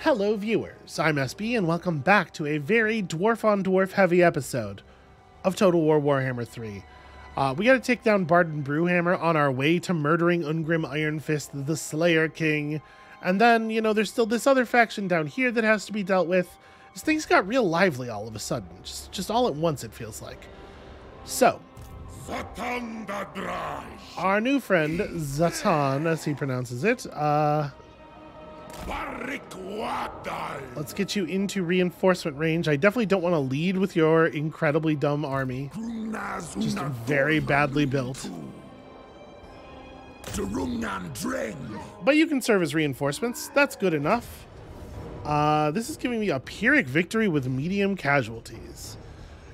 Hello viewers, I'm SB and welcome back to a very dwarf on dwarf heavy episode of Total War Warhammer 3. We gotta take down Barden Brewhammer on our way to murdering Ungrim Ironfist, the Slayer King. And then, you know, there's still this other faction down here that has to be dealt with. This thing's got real lively all of a sudden, just all at once it feels like. So, our new friend, Zatan, as he pronounces it, let's get you into reinforcement range. I definitely don't want to lead with your incredibly dumb army. Just very badly built. But you can serve as reinforcements. That's good enough. This is giving me a Pyrrhic victory with medium casualties.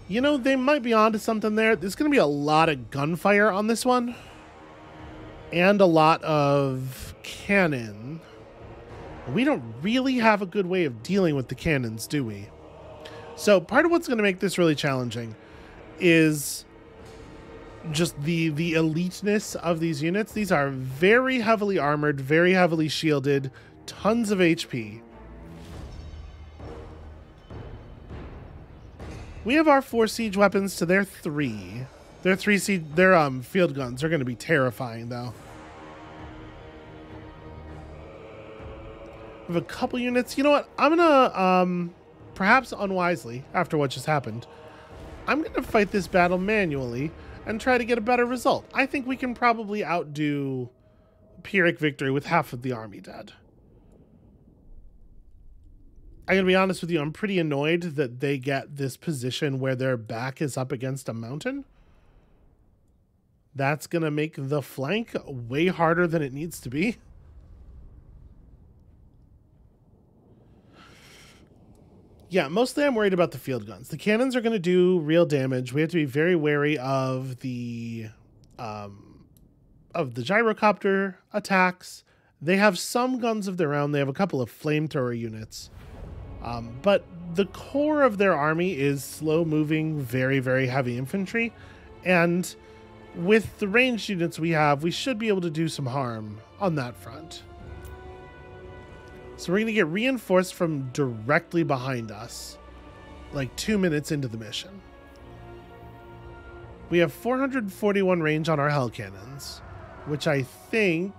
You know, they might be onto something there. There's going to be a lot of gunfire on this one. And a lot of cannon. We don't really have a good way of dealing with the cannons, do we? So part of what's going to make this really challenging is just the eliteness of these units. These are very heavily armored, very heavily shielded, tons of HP. We have our 4 siege weapons to their 3. Their field guns are going to be terrifying though. We have a couple units. You know what? I'm gonna, perhaps unwisely, after what just happened, I'm gonna fight this battle manually and try to get a better result. I think we can probably outdo Pyrrhic victory with half of the army dead. I'm gonna be honest with you, I'm pretty annoyed that they get this position where their back is up against a mountain. That's gonna make the flank way harder than it needs to be. Yeah, mostly I'm worried about the field guns. The cannons are going to do real damage. We have to be very wary of the gyrocopter attacks. They have some guns of their own. They have a couple of flamethrower units. But the core of their army is slow-moving, very, very heavy infantry. And with the ranged units we have, we should be able to do some harm on that front. So we're going to get reinforced from directly behind us, like 2 minutes into the mission. We have 441 range on our hell cannons, which I think,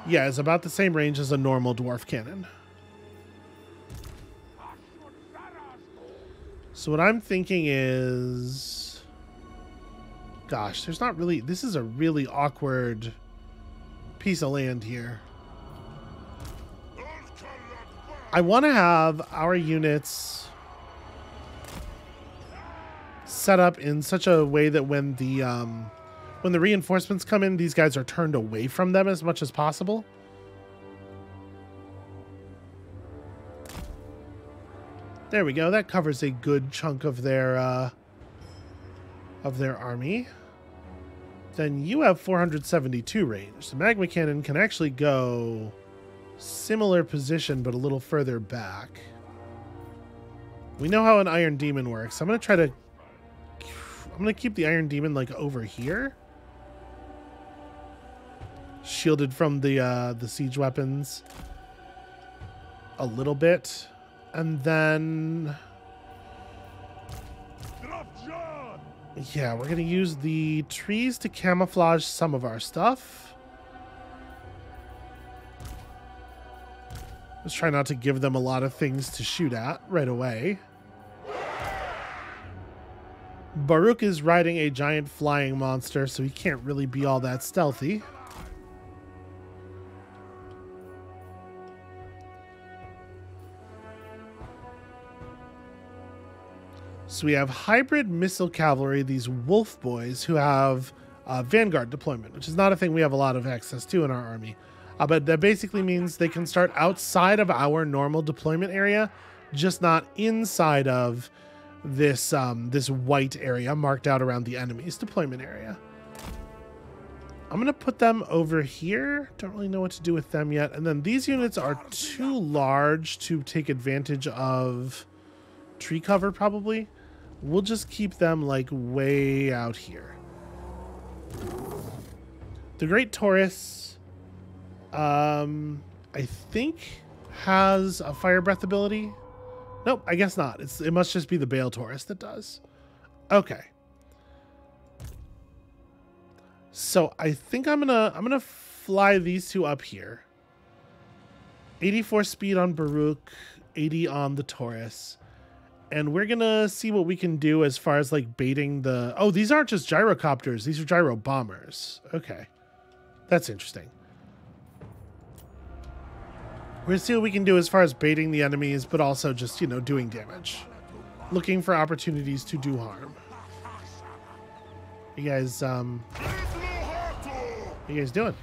yeah, is about the same range as a normal dwarf cannon. So what I'm thinking is, gosh, there's not really, this is a really awkward piece of land here. I want to have our units set up in such a way that when the reinforcements come in, these guys are turned away from them as much as possible. There we go. That covers a good chunk of their army. Then you have 472 range. The magma cannon can actually go similar position, but a little further back. We know how an Iron Demon works. I'm going to keep the Iron Demon like over here. Shielded from the siege weapons a little bit. And then, yeah, we're going to use the trees to camouflage some of our stuff. Let's try not to give them a lot of things to shoot at right away. Baruch is riding a giant flying monster, so he can't really be all that stealthy. So we have hybrid missile cavalry, these wolf boys who have vanguard deployment, which is not a thing we have a lot of access to in our army. But that basically means they can start outside of our normal deployment area, just not inside of this this white area marked out around the enemy's deployment area. I'm going to put them over here. Don't really know what to do with them yet. And then these units are too large to take advantage of tree cover, probably. We'll just keep them like way out here. The Great Taurus, I think has a fire breath ability? Nope, I guess not. It must just be the Bale Taurus that does. Okay. So I think I'm gonna fly these two up here. 84 speed on Baruch, 80 on the Taurus. And we're gonna see what we can do as far as like baiting the... Oh, these aren't just gyrocopters. These are gyro bombers. Okay. That's interesting. We're gonna see what we can do as far as baiting the enemies, but also just, you know, doing damage. Looking for opportunities to do harm. You guys, what you guys doing?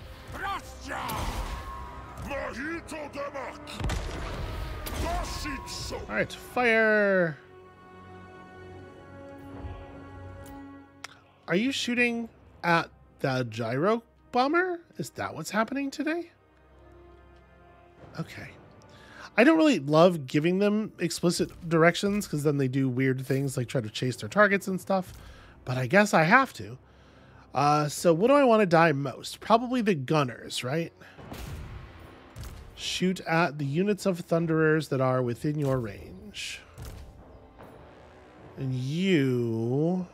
Alright, fire! Are you shooting at the gyro bomber? Is that what's happening today? Okay. I don't really love giving them explicit directions because then they do weird things like try to chase their targets and stuff. But I guess I have to. So what do I want to die most? Probably the gunners, right? Shoot at the units of thunderers that are within your range. And you...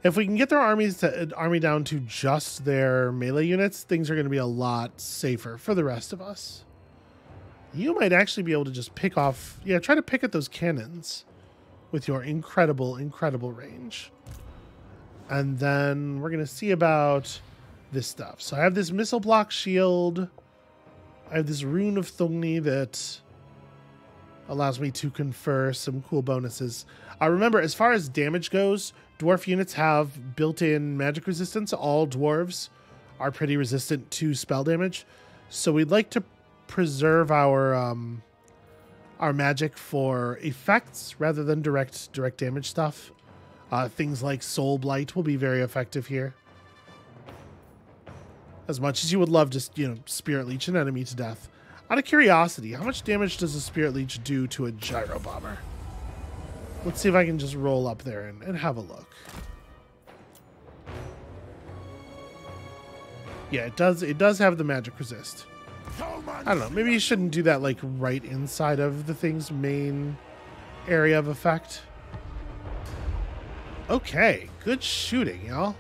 If we can get their army down to just their melee units, things are going to be a lot safer for the rest of us. You might actually be able to just pick off... Yeah, try to pick at those cannons with your incredible, incredible range. And then we're going to see about this stuff. So I have this missile block shield. I have this rune of Thungni that allows me to confer some cool bonuses. Remember, as far as damage goes, dwarf units have built-in magic resistance. All dwarves are pretty resistant to spell damage. So we'd like to preserve our magic for effects rather than direct damage stuff. Things like Soul Blight will be very effective here. As much as you would love just, you know, Spirit Leech an enemy to death. Out of curiosity, how much damage does a Spirit Leech do to a gyro bomber? Let's see if I can just roll up there and have a look. Yeah, it does have the magic resist. I don't know, maybe you shouldn't do that like right inside of the thing's main area of effect. Okay, good shooting, y'all.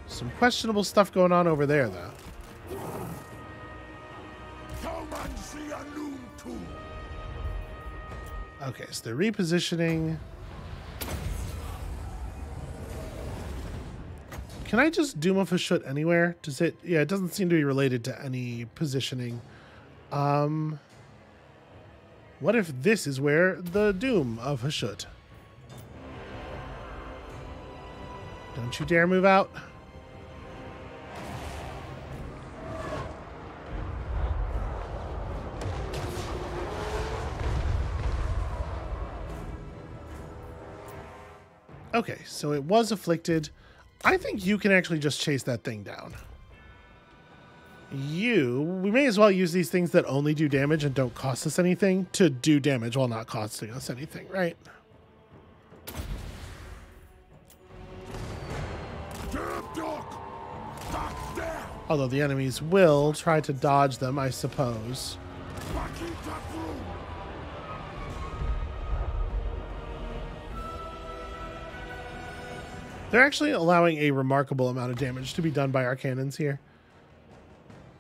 Some questionable stuff going on over there, though. Okay, so they're repositioning. Can I just Doom of Hashut anywhere? Does it? Yeah, it doesn't seem to be related to any positioning. What if this is where the Doom of Hashut? Don't you dare move out. Okay, so it was afflicted. I think you can actually just chase that thing down. We may as well use these things that only do damage and don't cost us anything to do damage while not costing us anything, right? Although the enemies will try to dodge them, I suppose. They're actually allowing a remarkable amount of damage to be done by our cannons here.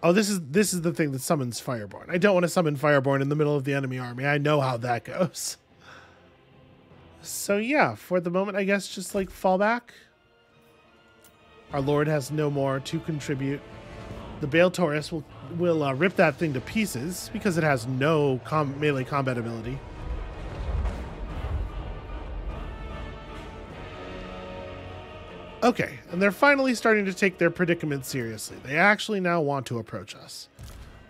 Oh, this is the thing that summons Fireborn. I don't want to summon Fireborn in the middle of the enemy army. I know how that goes. So yeah, for the moment, I guess just like fall back. Our Lord has no more to contribute. The Bale Taurus will rip that thing to pieces because it has no melee combat ability. Okay, and they're finally starting to take their predicament seriously. They actually now want to approach us.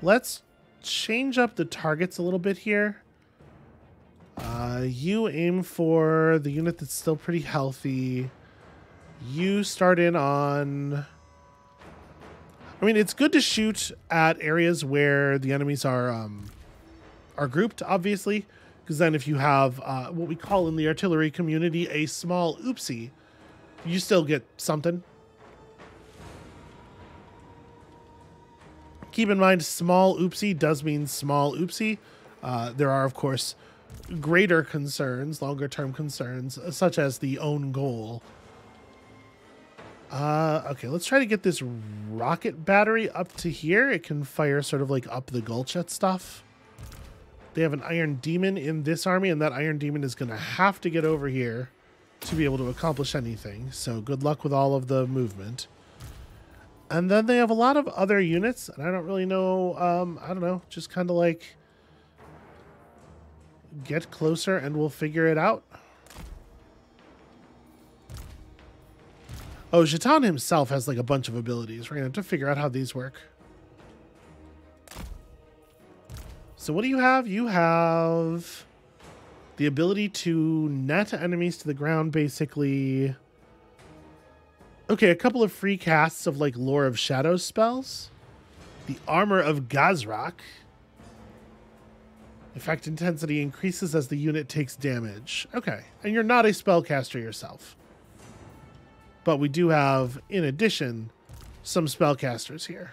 Let's change up the targets a little bit here. You aim for the unit that's still pretty healthy. You start in on... I mean, it's good to shoot at areas where the enemies are grouped, obviously, because then if you have what we call in the artillery community a small oopsie, you still get something. Keep in mind, small oopsie does mean small oopsie. There are, of course, greater concerns, longer-term concerns, such as the own goal. Okay, let's try to get this rocket battery up to here. It can fire sort of like up the gulch at stuff. They have an Iron Demon in this army, and that Iron Demon is going to have to get over here to be able to accomplish anything. So good luck with all of the movement. And then they have a lot of other units, and I don't really know, I don't know, just kind of like get closer and we'll figure it out. Oh, Jatan himself has like a bunch of abilities. We're going to have to figure out how these work. So what do you have? You have the ability to net enemies to the ground, basically. Okay, a couple of free casts of like Lore of Shadows spells. The Armor of Gazrak. Effect intensity increases as the unit takes damage. Okay, and you're not a spellcaster yourself. But we do have, in addition, some spellcasters here.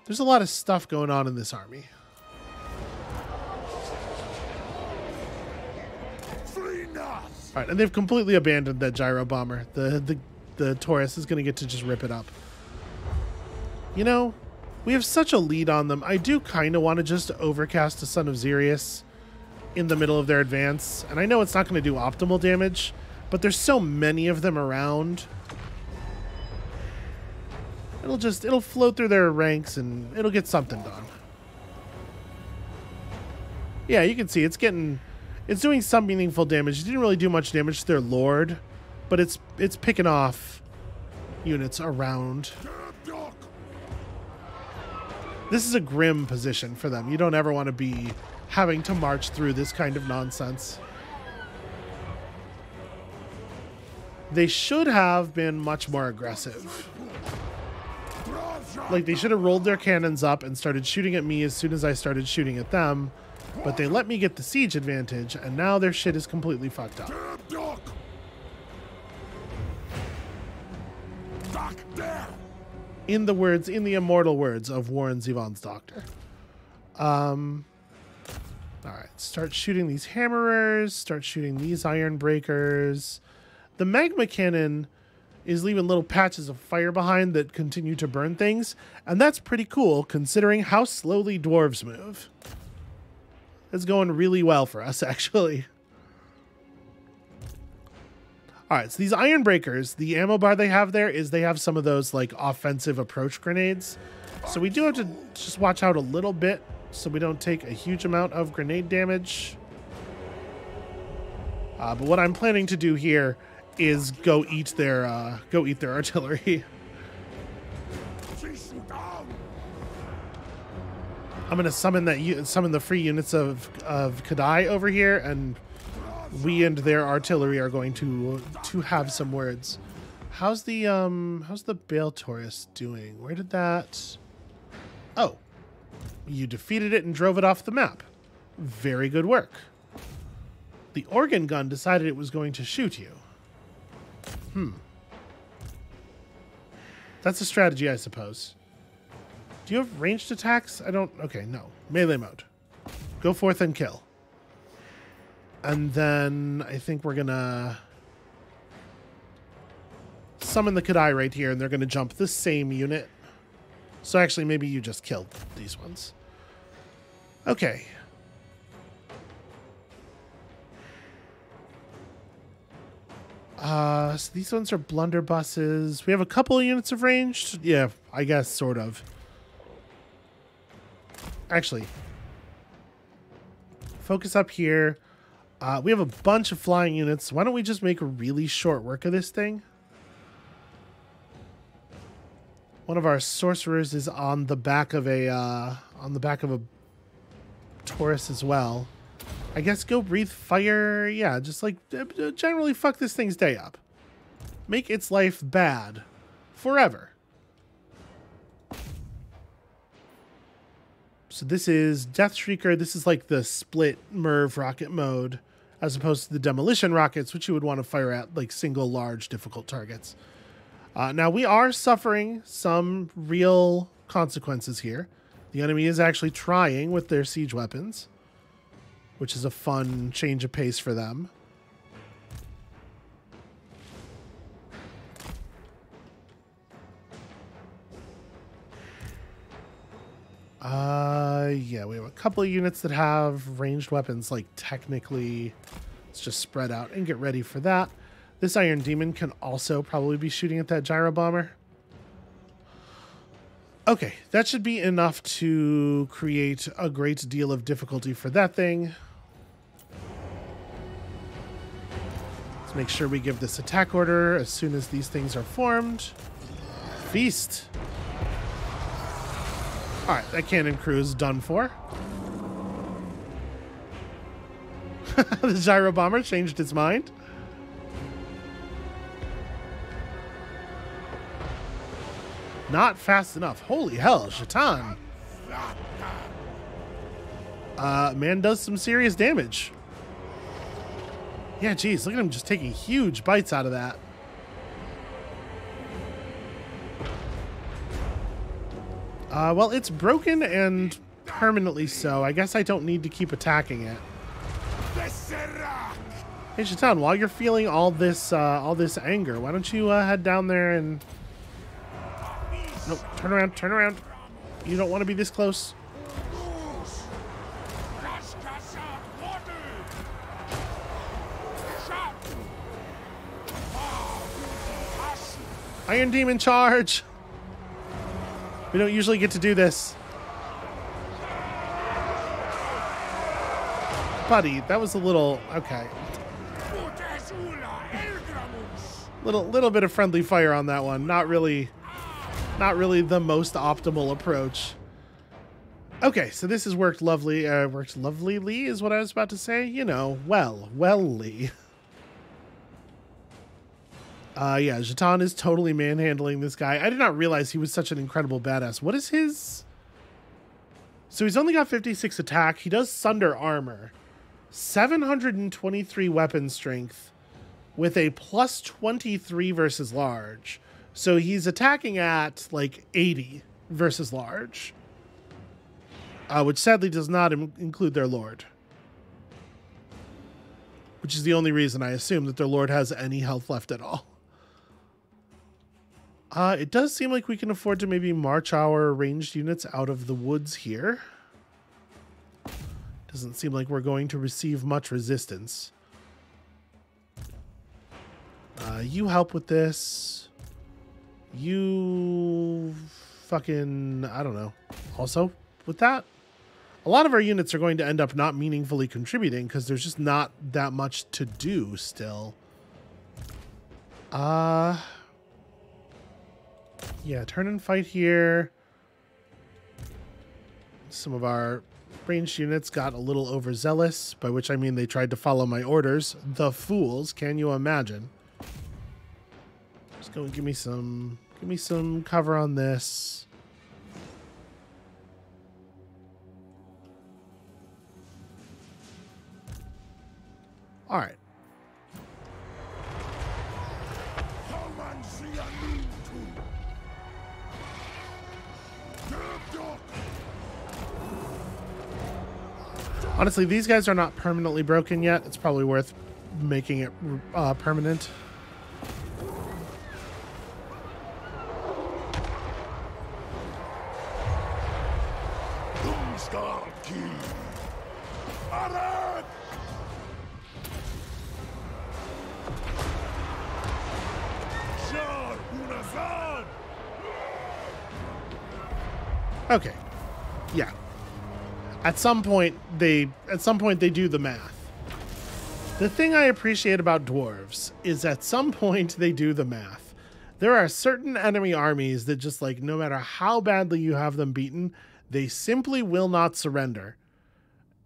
There's a lot of stuff going on in this army. All right, and they've completely abandoned that gyro bomber. The Taurus is going to get to just rip it up. You know, we have such a lead on them. I do kind of want to just overcast a Son of Xerius in the middle of their advance. And I know it's not going to do optimal damage, but there's so many of them around. It'll float through their ranks and it'll get something done. Yeah, you can see it's doing some meaningful damage. It didn't really do much damage to their lord, but it's picking off units around. This is a grim position for them. You don't ever want to be having to march through this kind of nonsense. They should have been much more aggressive. Like, they should have rolled their cannons up and started shooting at me as soon as I started shooting at them. But they let me get the siege advantage, and now their shit is completely fucked up. In the immortal words of Warren Zevon's doctor. Alright, start shooting these hammerers, start shooting these iron breakers. The magma cannon is leaving little patches of fire behind that continue to burn things, and that's pretty cool considering how slowly dwarves move. It's going really well for us, actually. Alright, so these iron breakers, the ammo bar they have there is they have some of those like offensive approach grenades. So we do have to just watch out a little bit so we don't take a huge amount of grenade damage. But what I'm planning to do here is go eat their artillery. I'm gonna summon the free units of Kadai over here, and we and their artillery are going to have some words. How's the Bale Taurus doing? Where did that? Oh, you defeated it and drove it off the map. Very good work. The organ gun decided it was going to shoot you. That's a strategy, I suppose. Do you have ranged attacks? I don't... Okay, no. Melee mode. Go forth and kill. And then I think we're gonna summon the Kadai right here, and they're gonna jump the same unit. So actually, maybe you just killed these ones. Okay. So these ones are blunderbusses. We have a couple of units of ranged. Yeah, I guess, sort of. Actually, focus up here. We have a bunch of flying units. Why don't we just make a really short work of this thing? One of our sorcerers is on the back of a Taurus as well. I guess go breathe fire. Yeah, just like generally fuck this thing's day up. Make its life bad forever. So this is Death Shrieker. This is like the split Merv rocket mode, as opposed to the demolition rockets, which you would want to fire at like single large difficult targets. Now, we are suffering some real consequences here. The enemy is actually trying with their siege weapons, which is a fun change of pace for them. Yeah, we have a couple of units that have ranged weapons, like technically. Let's just spread out and get ready for that. This Iron Demon can also probably be shooting at that gyro bomber. Okay, that should be enough to create a great deal of difficulty for that thing. Let's make sure we give this attack order as soon as these things are formed. Feast. All right, that cannon crew is done for. The gyro bomber changed its mind. Not fast enough. Holy hell, Shaitan. Man does some serious damage. Yeah, geez, look at him just taking huge bites out of that. Well, it's broken and permanently so. I guess I don't need to keep attacking it. Hey, Shaitan, while you're feeling all this anger, why don't you head down there and... Nope, turn around, turn around. You don't want to be this close. Iron Demon charge! We don't usually get to do this. Buddy, that was a little... Okay. Little bit of friendly fire on that one. Not really the most optimal approach. Okay, so this has worked lovely. Worked lovelily is what I was about to say. You know, well-ly. Yeah, Shaitan is totally manhandling this guy. I did not realize he was such an incredible badass. What is his... So he's only got 56 attack. He does Sunder armor. 723 weapon strength with a plus 23 versus large. So he's attacking at like 80 versus large. Which sadly does not include their lord. Which is the only reason I assume that their lord has any health left at all. It does seem like we can afford to maybe march our ranged units out of the woods here. Doesn't seem like we're going to receive much resistance. You help with this. You fucking, I don't know. Also, with that, a lot of our units are going to end up not meaningfully contributing because there's just not that much to do still. Yeah, turn and fight here. Some of our ranged units got a little overzealous, by which I mean they tried to follow my orders. The fools, can you imagine? Just go and give me some cover on this. All right. Honestly, these guys are not permanently broken yet. It's probably worth making it permanent. Okay. Yeah. At some point they do the math. The thing I appreciate about dwarves is at some point they do the math. There are certain enemy armies that just like no matter how badly you have them beaten, they simply will not surrender.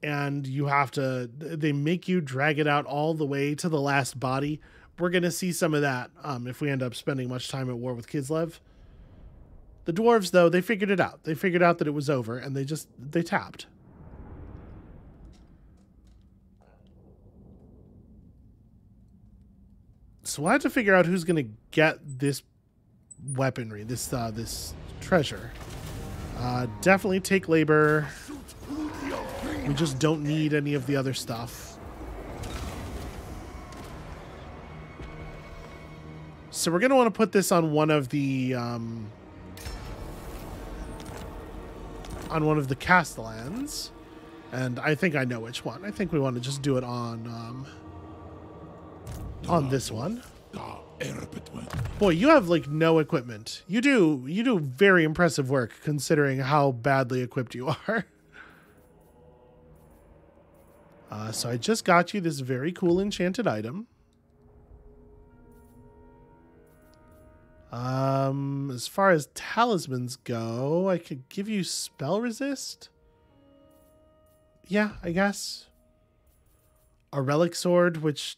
And you have to, they make you drag it out all the way to the last body. We're going to see some of that if we end up spending much time at war with Kislev. The dwarves, though, they figured it out. They figured out that it was over, and they tapped. So I have to figure out who's going to get this weaponry, this treasure. Definitely take labor. We just don't need any of the other stuff. So we're going to want to put this on one of the castellans. And I think I know which one. I think we want to just do it on this one. Boy, you have like no equipment. You do very impressive work considering how badly equipped you are. So I just got you this very cool enchanted item. As far as talismans go, I could give you spell resist. Yeah, I guess. A relic sword, which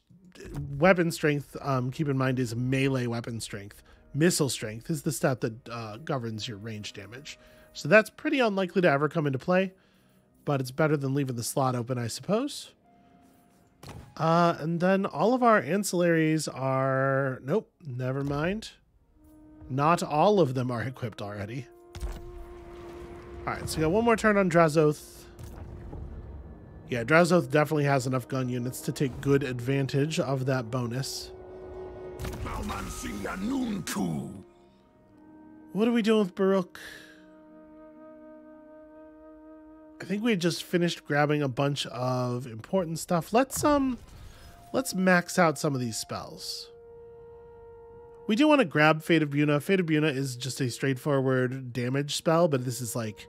weapon strength, keep in mind, is melee weapon strength. Missile strength is the stat that governs your range damage. So that's pretty unlikely to ever come into play, but it's better than leaving the slot open, I suppose. And then all of our ancillaries are... Nope, never mind. Not all of them are equipped already. Alright, so we got one more turn on Drazoth. Yeah, Drazoth definitely has enough gun units to take good advantage of that bonus. What are we doing with Baruch? I think we just finished grabbing a bunch of important stuff. Let's max out some of these spells. We do want to grab Fate of Buna. Fate of Buna is just a straightforward damage spell, but this is like...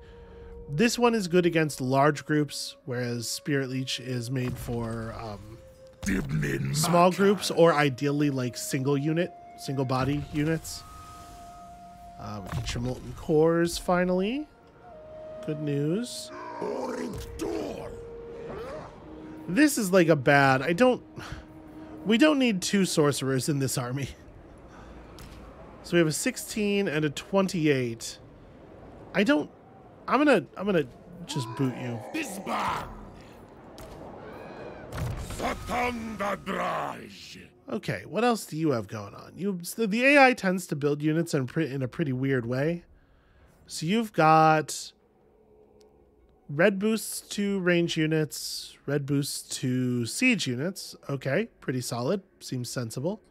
This one is good against large groups, whereas Spirit Leech is made for small groups, or ideally like single body units. We get your Molten Cores finally. Good news. This is like a bad... We don't need two sorcerers in this army. So we have a 16 and a 28. I'm gonna just boot you. Okay, what else do you have going on? The AI tends to build units in a pretty weird way. So you've got red boosts to range units, red boosts to siege units. Okay, pretty solid. Seems sensible.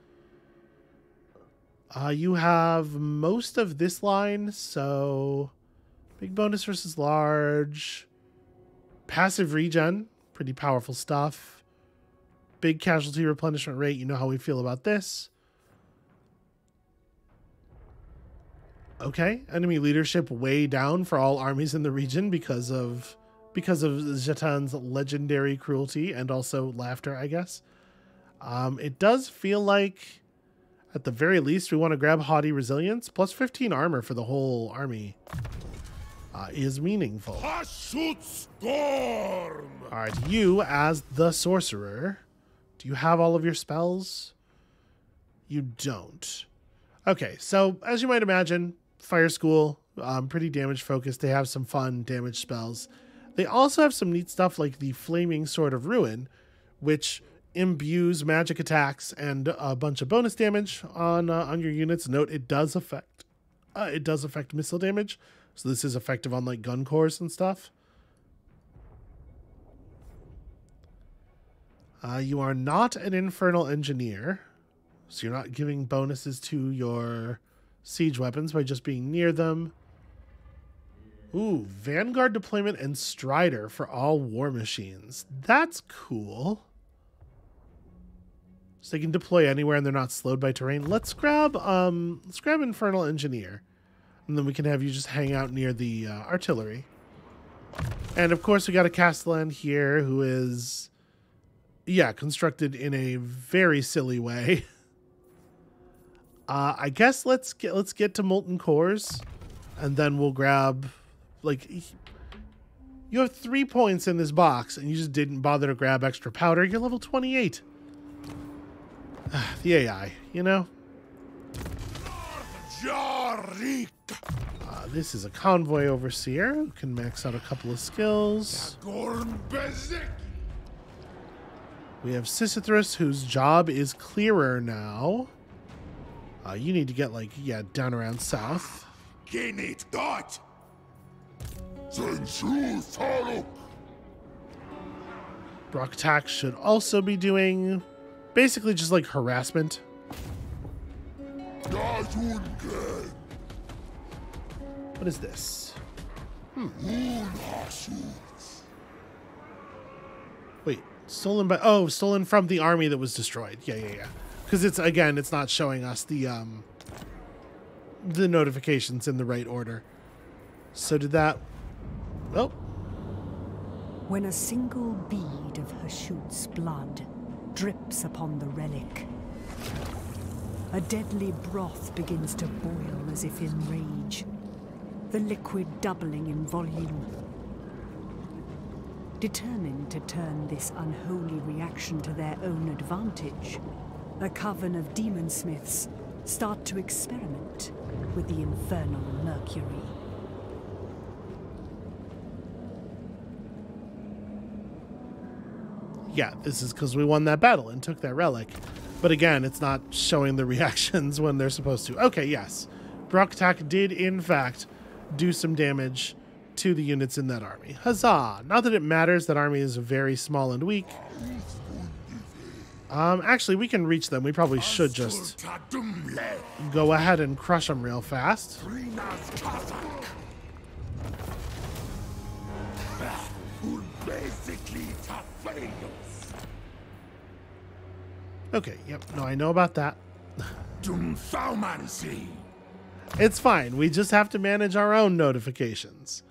You have most of this line, so big bonus versus large. Passive regen, pretty powerful stuff. Big casualty replenishment rate, you know how we feel about this. Okay, enemy leadership way down for all armies in the region because of Jatan's legendary cruelty and also laughter, I guess. It does feel like, at the very least, we want to grab Haughty Resilience. Plus 15 armor for the whole army is meaningful. Alright, you as the sorcerer, do you have all of your spells? You don't. Okay, so as you might imagine, Fire School, pretty damage focused. They have some fun damage spells. They also have some neat stuff like the Flaming Sword of Ruin, which imbues magic attacks and a bunch of bonus damage on your units. Note it does affect missile damage, so this is effective on like gun cores and stuff. You are not an Infernal Engineer, so you're not giving bonuses to your siege weapons by just being near them. Ooh, Vanguard deployment and Strider for all war machines. That's cool. So they can deploy anywhere and they're not slowed by terrain. Let's grab Infernal Engineer. And then we can have you just hang out near the artillery. And of course we got a Castellan here who is, yeah, constructed in a very silly way. I guess let's get to Molten Cores, and then we'll grab, like, you have 3 points in this box and you just didn't bother to grab extra powder. You're level 28. The AI, you know? This is a Convoy Overseer who can max out a couple of skills. We have Sisythrus, whose job is clearer now. You need to get, like, yeah, down around south. Brocktack should also be doing basically just like harassment. What is this? Wait, stolen from the army that was destroyed. Yeah. Because it's not showing us the notifications in the right order. So did that... Oh. When a single bead of Hashut's blood drips upon the relic, a deadly broth begins to boil as if in rage, the liquid doubling in volume. Determined to turn this unholy reaction to their own advantage, a coven of demonsmiths start to experiment with the infernal mercury. Yeah, this is because we won that battle and took that relic. But again, it's not showing the reactions when they're supposed to. Okay, yes. Brocktack did, in fact, do some damage to the units in that army. Huzzah! Not that it matters, that army is very small and weak. Actually, we can reach them. We probably should just go ahead and crush them real fast. Okay, yep, no, I know about that. It's fine, we just have to manage our own notifications.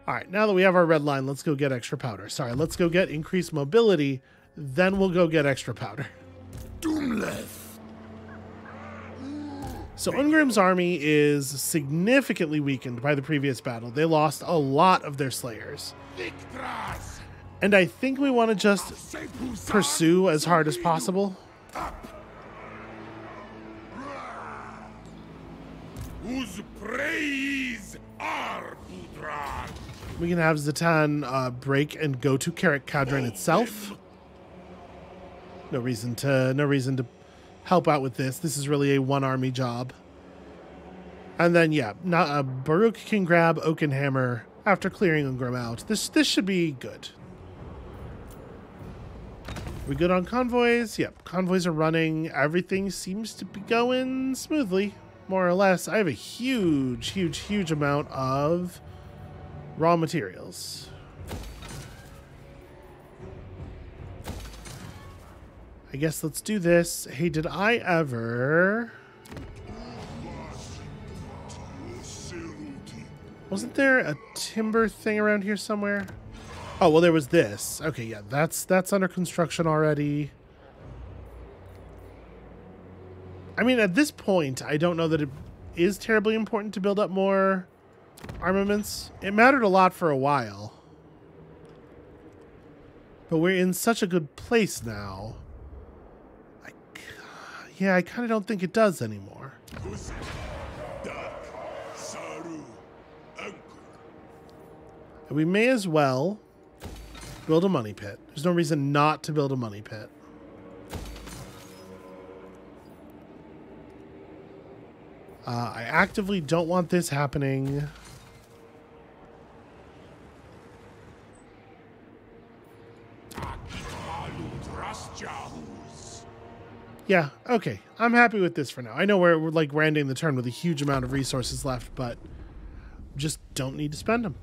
Alright, now that we have our red line, let's go get extra powder. Sorry, let's go get increased mobility, then we'll go get extra powder. So Ungrim's army is significantly weakened by the previous battle. They lost a lot of their slayers. And I think we want to just pursue as hard as possible. We can have Zatan break and go to Karak Kadrin itself. No reason to help out with this. This is really a one army job. And then yeah, Baruch can grab Oakenhammer after clearing Ungrim out. This should be good. We good on convoys? Yep, convoys are running. Everything seems to be going smoothly, more or less. I have a huge amount of raw materials. I guess let's do this. Hey, did I ever... Wasn't there a timber thing around here somewhere? Oh, well, there was this. Okay, yeah, that's under construction already. I mean, at this point, I don't know that it is terribly important to build up more armaments. It mattered a lot for a while. But we're in such a good place now. Yeah, I kind of don't think it does anymore. We may as well build a money pit. There's no reason not to build a money pit. I actively don't want this happening. Yeah, okay. I'm happy with this for now. I know we're like ending the turn with a huge amount of resources left, but just don't need to spend them.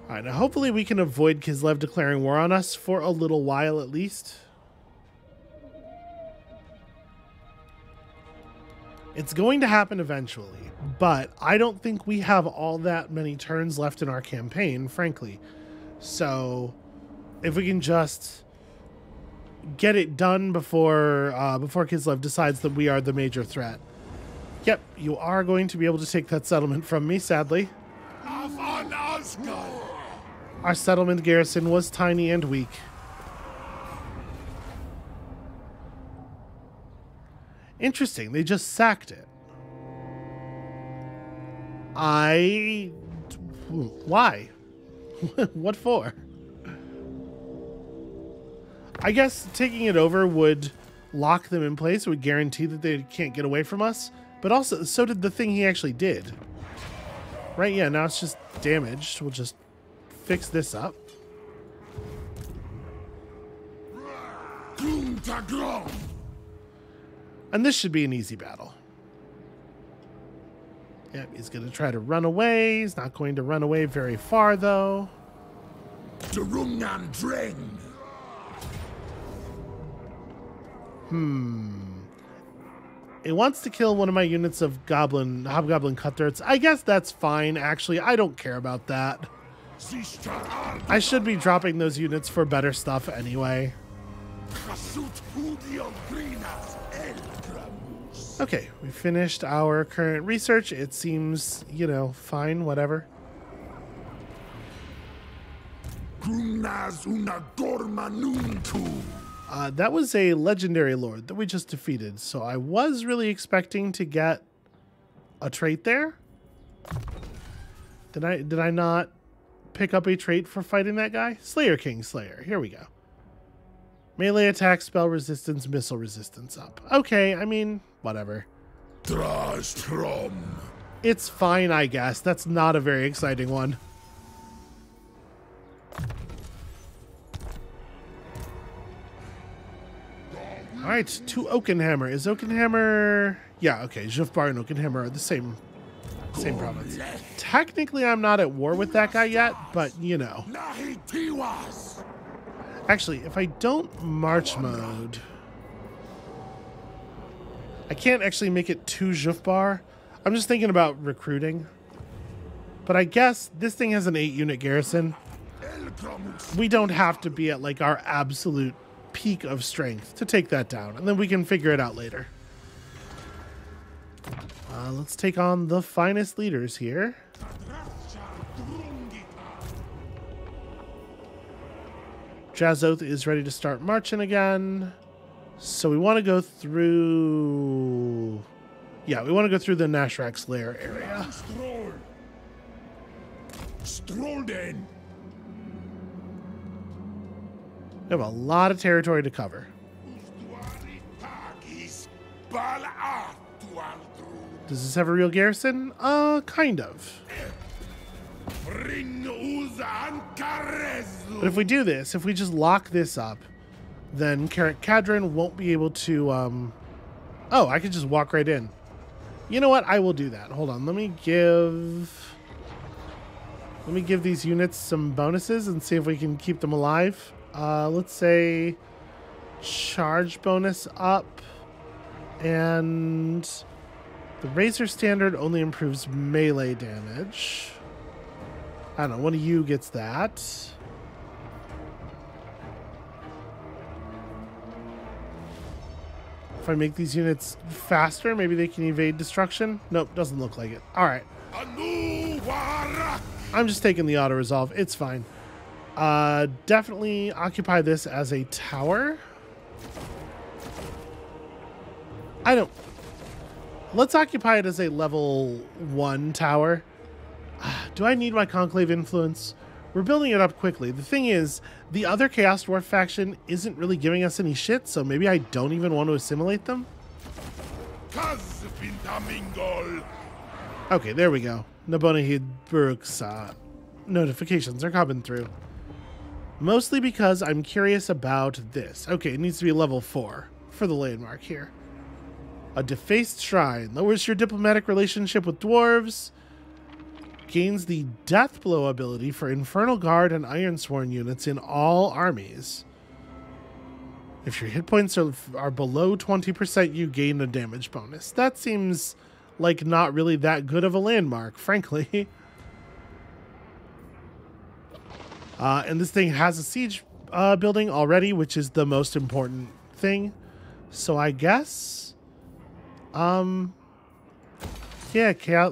Alright, now hopefully we can avoid Kislev declaring war on us for a little while at least. It's going to happen eventually, but I don't think we have all that many turns left in our campaign, frankly. So, if we can just get it done before Kislev decides that we are the major threat. Yep, you are going to be able to take that settlement from me, sadly. Our settlement garrison was tiny and weak. Interesting, they just sacked it. Why? What for? I guess taking it over would lock them in place. It would guarantee that they can't get away from us. But also, so did the thing he actually did. Right, yeah, now it's just damaged. We'll just fix this up. And this should be an easy battle. Yep, he's going to try to run away. He's not going to run away very far, though. It wants to kill one of my units of hobgoblin cutthroats. I guess that's fine, actually. I don't care about that. I should be dropping those units for better stuff anyway. Okay, we finished our current research. It seems, you know, fine, whatever. That was a legendary lord that we just defeated, so I was really expecting to get a trait there. Did I not pick up a trait for fighting that guy? Slayer King Slayer. Here we go. Melee attack, spell resistance, missile resistance up. Okay, I mean, whatever. It's fine, I guess. That's not a very exciting one. All right, to Oakenhammer. Is Oakenhammer... Yeah, okay, Jufbar and Oakenhammer are the same province. Technically, I'm not at war with that guy yet, but, you know. Actually, if I don't march mode... I can't actually make it to Jufbar. I'm just thinking about recruiting. But I guess this thing has an 8-unit garrison. We don't have to be at, like, our absolute peak of strength to take that down, and then we can figure it out later. Let's take on the finest leaders here. Jazoth is ready to start marching again. So we want to go through... Yeah, we want to go through the Nashrak's lair area. We have a lot of territory to cover. Does this have a real garrison? Kind of. But if we do this, if we just lock this up, then Carrick Cadron won't be able to... Oh, I could just walk right in. You know what? I will do that. Hold on. Let me give these units some bonuses and see if we can keep them alive. Let's say charge bonus up, and the Razor Standard only improves melee damage. I don't know, one of you gets that. If I make these units faster, maybe they can evade destruction. Nope, doesn't look like it. All right. I'm just taking the auto resolve. It's fine. Definitely occupy this as a tower. Let's occupy it as a level 1 tower. Do I need my Conclave influence? We're building it up quickly. The thing is, the other Chaos Dwarf faction isn't really giving us any shit, so maybe I don't even want to assimilate them. Okay, there we go. Nabonahid Buruk's notifications are coming through. Mostly because I'm curious about this. Okay, it needs to be level 4 for the landmark here. A defaced shrine. Lowers your diplomatic relationship with dwarves. Gains the death blow ability for Infernal Guard and Ironsworn units in all armies. If your hit points are below 20%, you gain a damage bonus. That seems like not really that good of a landmark, frankly. And this thing has a siege building already, which is the most important thing. So I guess, yeah,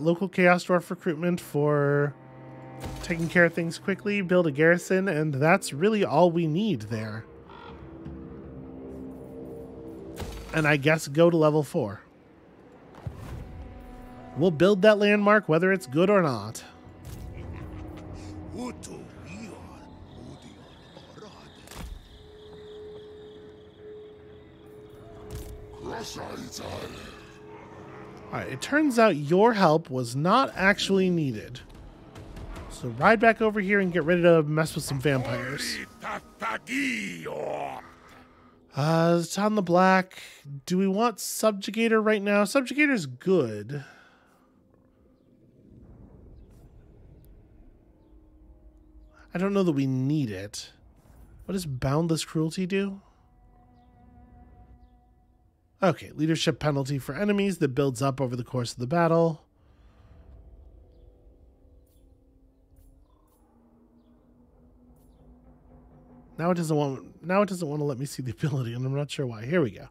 local Chaos Dwarf recruitment for taking care of things quickly, build a garrison, and that's really all we need there. And I guess go to level 4. We'll build that landmark whether it's good or not. Alright, it turns out your help was not actually needed. So ride back over here and get ready to mess with some vampires. It's on the black. Do we want Subjugator right now? Subjugator's good. I don't know that we need it. What does Boundless Cruelty do? Okay, leadership penalty for enemies that builds up over the course of the battle. Now it doesn't want to let me see the ability, and I'm not sure why. Here we go.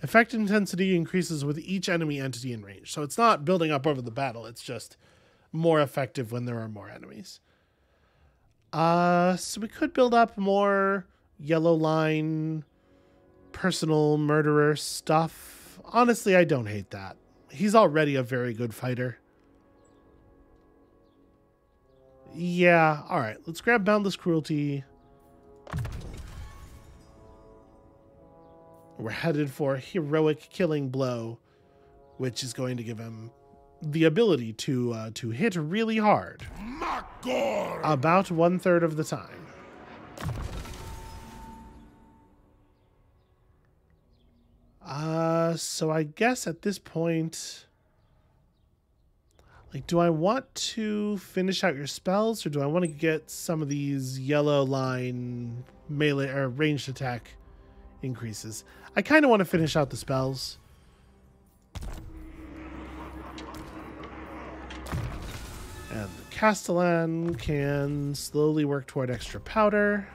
Effect intensity increases with each enemy entity in range. So it's not building up over the battle, it's just more effective when there are more enemies. So we could build up more yellow line personal murderer stuff. Honestly, I don't hate that. He's already a very good fighter. Yeah, alright. Let's grab Boundless Cruelty. We're headed for Heroic Killing Blow, which is going to give him the ability to hit really hard. About 1/3 of the time. So I guess at this point, like, do I want to finish out your spells, or do I want to get some of these yellow line melee or ranged attack increases? I kind of want to finish out the spells. And the Castellan can slowly work toward extra powder.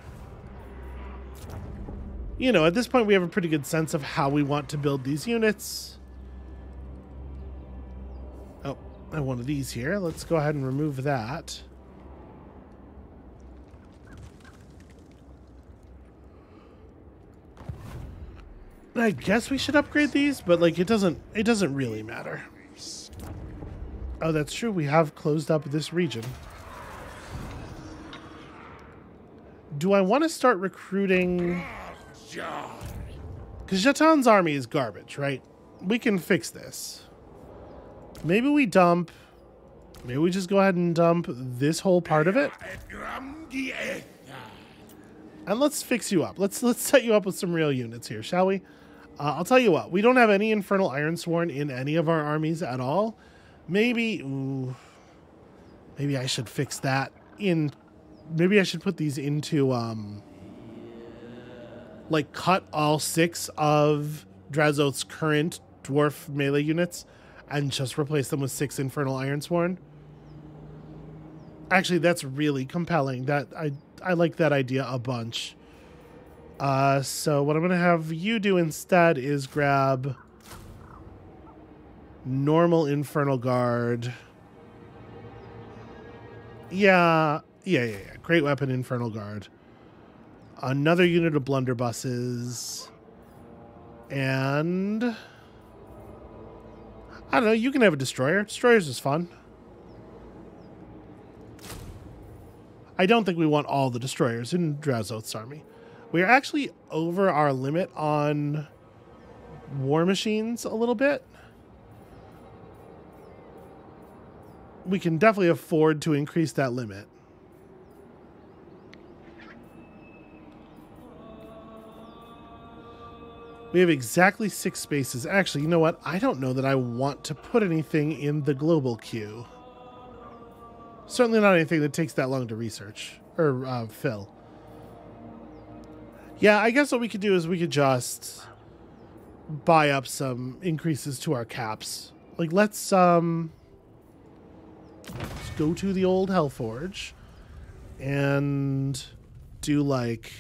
You know, at this point we have a pretty good sense of how we want to build these units. Oh, I have one of these here. Let's go ahead and remove that. I guess we should upgrade these, but like it doesn't really matter. Oh, that's true. We have closed up this region. Do I want to start recruiting? Because Jatan's army is garbage, right? We can fix this. Maybe we dump. Maybe we just go ahead and dump this whole part of it. And let's fix you up. Let's set you up with some real units here, shall we? I'll tell you what. We don't have any Infernal Ironsworn in any of our armies at all. Maybe I should fix that in. Maybe I should put these into like cut all 6 of Drazoth's current dwarf melee units and just replace them with 6 Infernal Ironsworn. Actually, that's really compelling. That I like that idea a bunch. So what I'm going to have you do instead is grab normal Infernal Guard. Yeah. Great Weapon Infernal Guard. Another unit of blunderbusses. And I don't know, you can have a destroyer. Destroyers is fun. I don't think we want all the destroyers in Drazoth's army. We're actually over our limit on war machines a little bit. We can definitely afford to increase that limit. We have exactly 6 spaces. Actually, you know what? I don't know that I want to put anything in the global queue. Certainly not anything that takes that long to research or fill. Yeah, I guess what we could do is we could just buy up some increases to our caps. Like, let's go to the old Hellforge and do like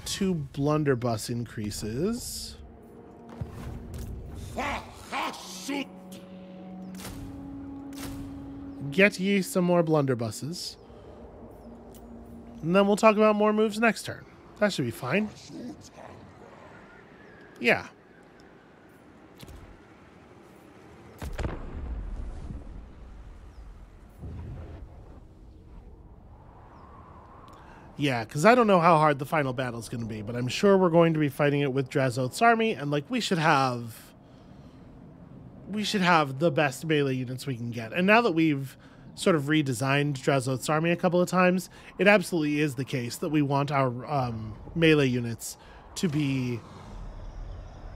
2 blunderbuss increases. Get ye some more blunderbusses. And then we'll talk about more moves next turn. That should be fine. Yeah. Yeah, because I don't know how hard the final battle is going to be, but I'm sure we're going to be fighting it with Drazoth's army, and like we should have the best melee units we can get. And now that we've sort of redesigned Drazoth's army a couple of times, it absolutely is the case that we want our melee units to be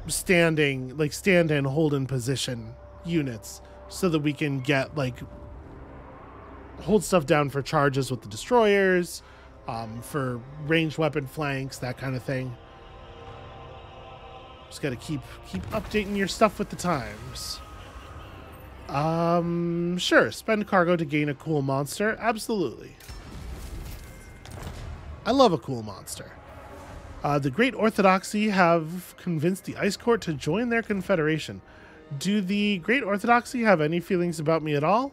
stand in, hold in position units, so that we can get like hold stuff down for charges with the destroyers, for ranged weapon flanks, that kind of thing. Just got to keep updating your stuff with the times. Sure, spend cargo to gain a cool monster. Absolutely. I love a cool monster. The Great Orthodoxy have convinced the Ice Court to join their confederation. Do the Great Orthodoxy have any feelings about me at all?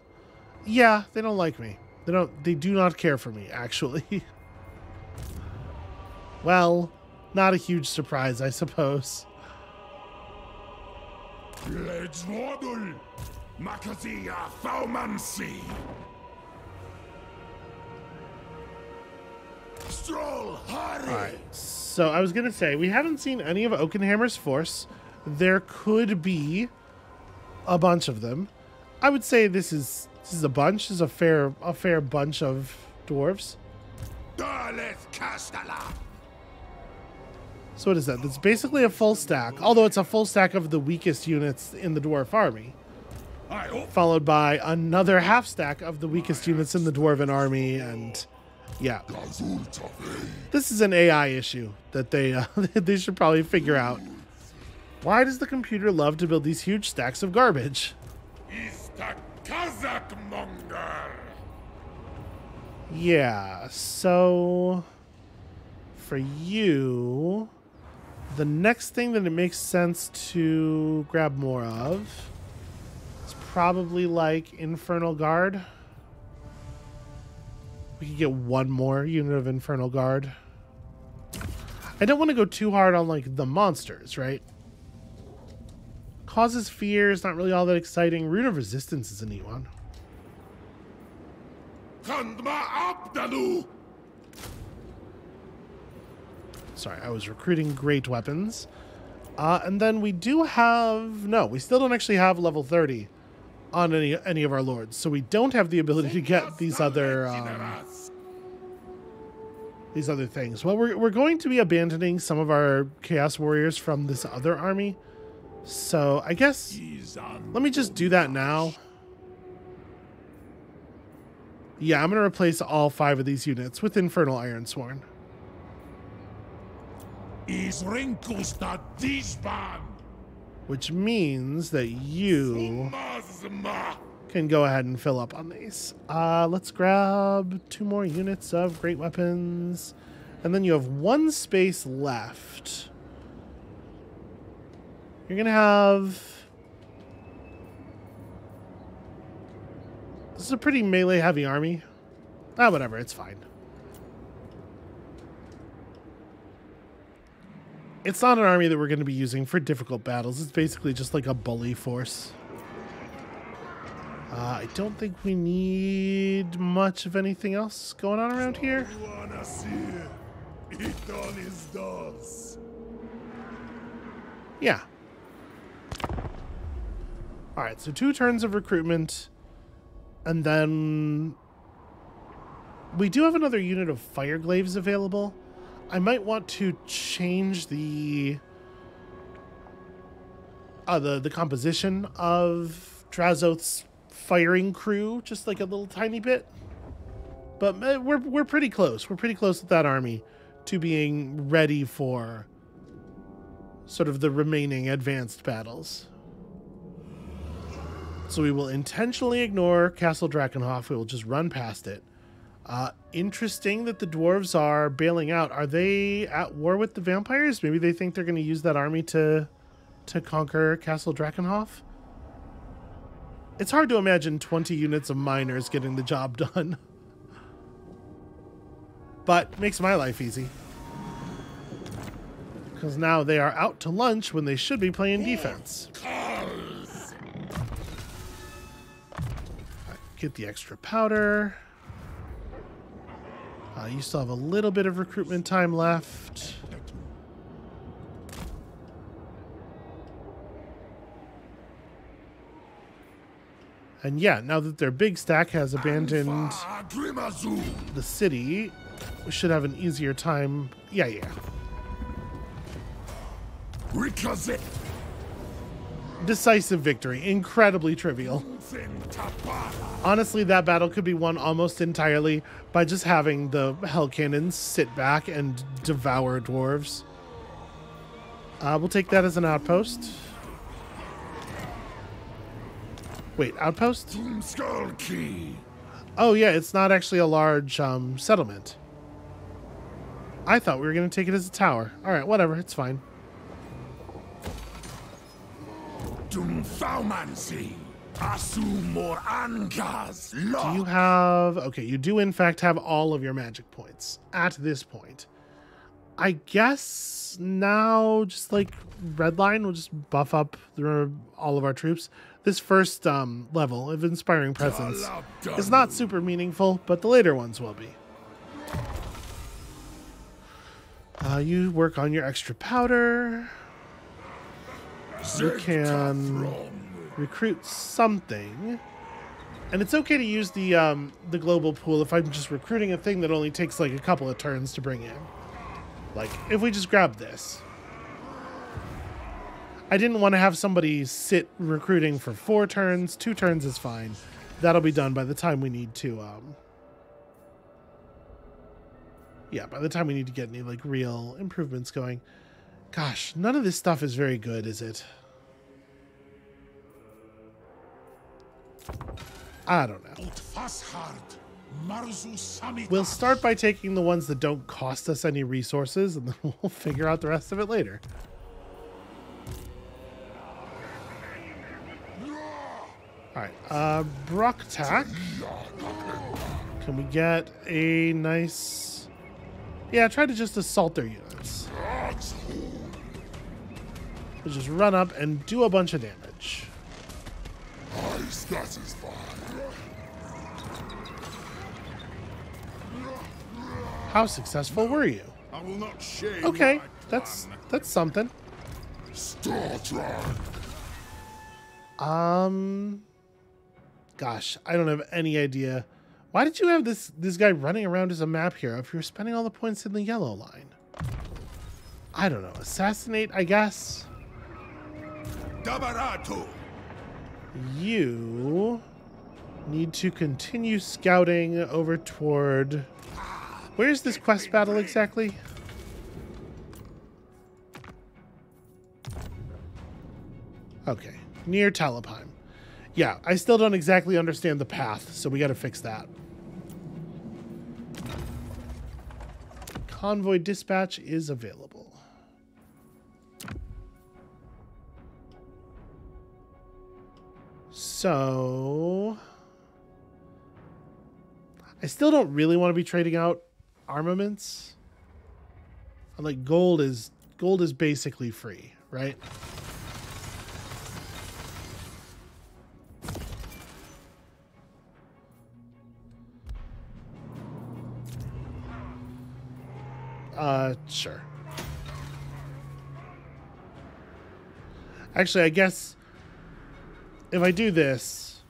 Yeah, they don't like me. They do not care for me, actually. Well, not a huge surprise, I suppose. Alright, so I was going to say, we haven't seen any of Oakenhammer's force. There could be a bunch of them. I would say this is a bunch. This is a fair bunch of dwarves. So what is that? That's basically a full stack, although it's a full stack of the weakest units in the dwarf army, followed by another half stack of the weakest units in the dwarven army. And yeah, this is an AI issue that they should probably figure out. Why does the computer love to build these huge stacks of garbage? Yeah, so for you, the next thing that it makes sense to grab more of is probably like Infernal Guard. We could get one more unit of Infernal Guard. I don't want to go too hard on like the monsters, right? Causes fear is not really all that exciting. Rune of Resistance is a neat one. Sorry, I was recruiting great weapons. And then we do have... No, we still don't actually have level 30 on any of our lords. So we don't have the ability to get these other things. Well, we're going to be abandoning some of our Chaos Warriors from this other army. So I guess let me just do that now. Yeah, I'm going to replace all 5 of these units with Infernal Ironsworn. Which means that you can go ahead and fill up on these. Let's grab 2 more units of great weapons. And then you have 1 space left. You're going to have... This is a pretty melee-heavy army. Whatever, it's fine. It's not an army that we're going to be using for difficult battles. It's basically just like a bully force. I don't think we need much of anything else going on around here. Yeah. Alright, so 2 turns of recruitment. And then we do have another unit of Fireglaves available. I might want to change the composition of Drazoth's firing crew just like a little tiny bit. But we're pretty close. We're pretty close with that army to being ready for sort of the remaining advanced battles. So we will intentionally ignore Castle Drakenhof. We will just run past it. Interesting that the dwarves are bailing out. Are they at war with the vampires? Maybe they think they're going to use that army to conquer Castle Drakenhof. It's hard to imagine 20 units of miners getting the job done. But makes my life easy. Because now they are out to lunch when they should be playing defense. Get the extra powder. You still have a little bit of recruitment time left. And yeah, now that their big stack has abandoned the city, we should have an easier time. Yeah. Decisive victory. Incredibly trivial. Honestly, that battle could be won almost entirely by just having the Hell Cannons sit back and devour dwarves. We'll take that as an outpost. Wait, outpost? Oh yeah, it's not actually a large settlement. I thought we were going to take it as a tower. Alright, whatever, it's fine. Do you have... Okay, you do in fact have all of your magic points at this point. I guess now just like Redline will just buff up all of our troops. This first level of Inspiring Presence is not super meaningful, but the later ones will be. You work on your extra powder. You can recruit something. And it's okay to use the global pool if I'm just recruiting a thing that only takes like a couple of turns to bring in. Like, if we just grab this. I didn't want to have somebody sit recruiting for 4 turns. 2 turns is fine. That'll be done by the time we need to, yeah, by the time we need to get any, like, real improvements going. Gosh, none of this stuff is very good, is it? I don't know. We'll start by taking the ones that don't cost us any resources, and then we'll figure out the rest of it later. Alright, Brock attack. Can we get a nice... Yeah, try to just assault their units. We'll just run up and do a bunch of damage. How successful were you? Okay, that's something. Gosh, I don't have any idea. Why did you have this guy running around as a map hero if you're spending all the points in the yellow line? I don't know. Assassinate, I guess. You need to continue scouting over toward... Where's this quest battle exactly? Okay, near Talabheim. Yeah, I still don't exactly understand the path, so we gotta fix that. Convoy dispatch is available. So... I still don't really want to be trading out armaments. Like, gold is basically free, right? Sure. Actually, I guess if I do this,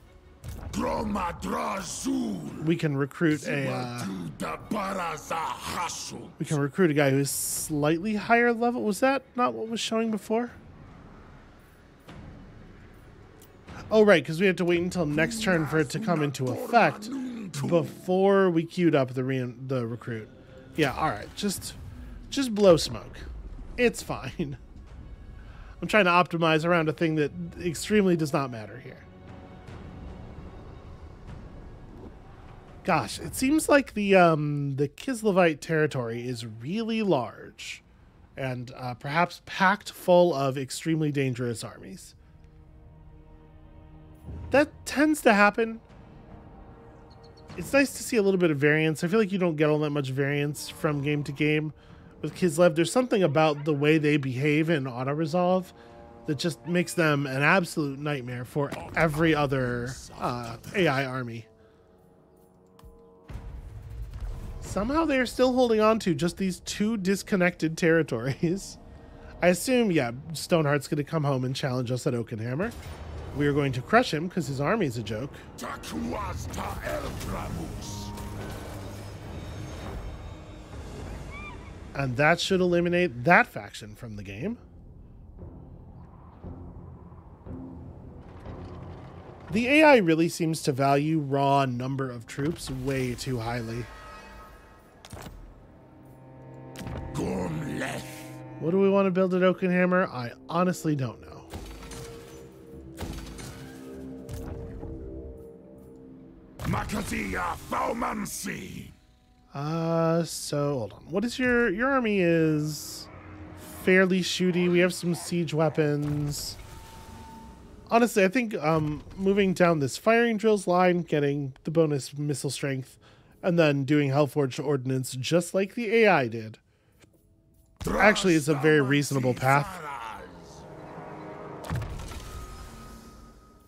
we can recruit a guy who's slightly higher level. Was that not what was showing before? Oh, right, because we have to wait until next turn for it to come into effect before we queued up the recruit. Yeah, all right, just blow smoke. It's fine. I'm trying to optimize around a thing that extremely does not matter here. Gosh, it seems like the Kislevite territory is really large and perhaps packed full of extremely dangerous armies. That tends to happen. It's nice to see a little bit of variance. I feel like you don't get all that much variance from game to game with Kislev. There's something about the way they behave in auto-resolve that just makes them an absolute nightmare for every other AI army. Somehow they are still holding on to just these 2 disconnected territories. I assume, yeah, Stoneheart's going to come home and challenge us at Oakenhammer. We are going to crush him because his army's a joke. And that should eliminate that faction from the game. The AI really seems to value raw number of troops way too highly. What do we want to build at Oakenhammer? I honestly don't know. So hold on. What is your army is fairly shooty. We have some siege weapons. Honestly, I think moving down this firing drills line, getting the bonus missile strength, and then doing Hellforged ordnance just like the AI did, actually is a very reasonable path.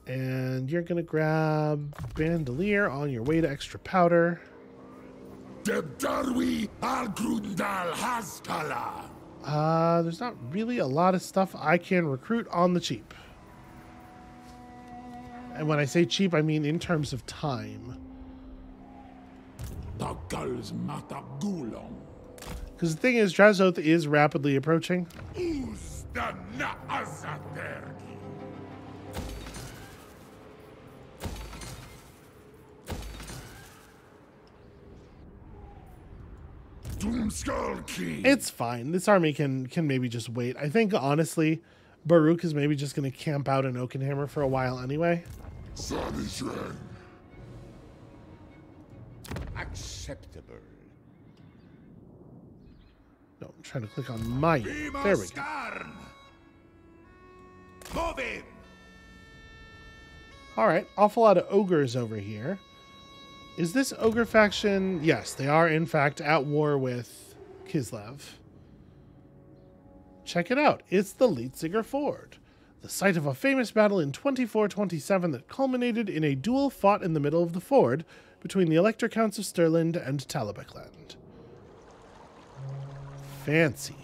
And you're going to grab Bandolier on your way to extra powder. There's not really a lot of stuff I can recruit on the cheap. And when I say cheap, I mean in terms of time. Because the thing is, Drazoth is rapidly approaching. It's fine. This army can maybe just wait. I think, honestly, Baruch is maybe just going to camp out in Oakenhammer for a while anyway. Acceptable. No, I'm trying to click on my... There we go. Alright, awful lot of ogres over here. Is this ogre faction? Yes, they are in fact at war with Kislev. Check it out. It's the Leitziger Ford, the site of a famous battle in 2427 that culminated in a duel fought in the middle of the ford between the Elector Counts of Stirland and Talabecland. Fancy.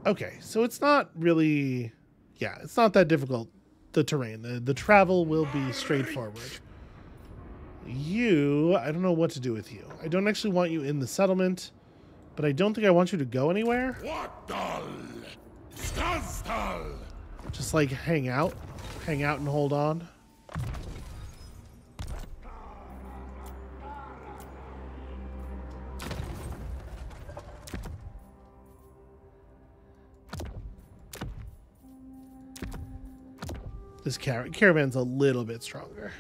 Okay, so it's not really... Yeah, it's not that difficult, the terrain. The travel will be straightforward. You... I don't know what to do with you. I don't actually want you in the settlement, but I don't think I want you to go anywhere. Just like hang out and hold on. This caravan's a little bit stronger.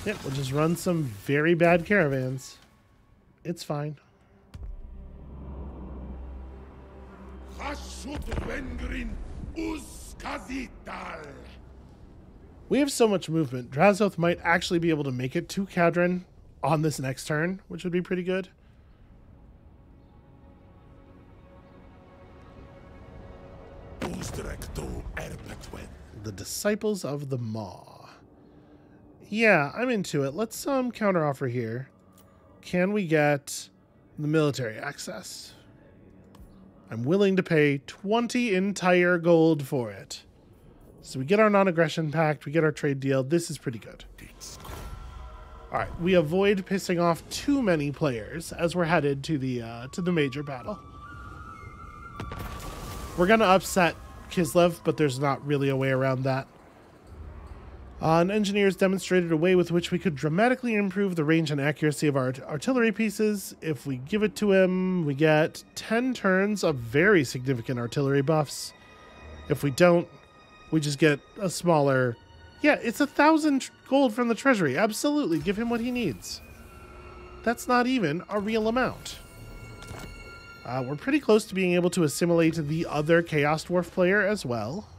Yep, we'll just run some very bad caravans. It's fine. We have so much movement. Drazoth might actually be able to make it to Kadrin on this next turn, which would be pretty good. The Disciples of the Maw. Yeah, I'm into it. Let's counteroffer here. Can we get the military access? I'm willing to pay 20 entire gold for it. So we get our non-aggression pact, we get our trade deal. This is pretty good. Alright, we avoid pissing off too many players as we're headed to the major battle. We're gonna upset Kislev, but there's not really a way around that. And engineers demonstrated a way with which we could dramatically improve the range and accuracy of our artillery pieces. If we give it to him, we get 10 turns of very significant artillery buffs. If we don't, we just get a smaller... Yeah, it's 1,000 gold from the treasury. Absolutely, give him what he needs. That's not even a real amount. We're pretty close to being able to assimilate the other Chaos Dwarf player as well.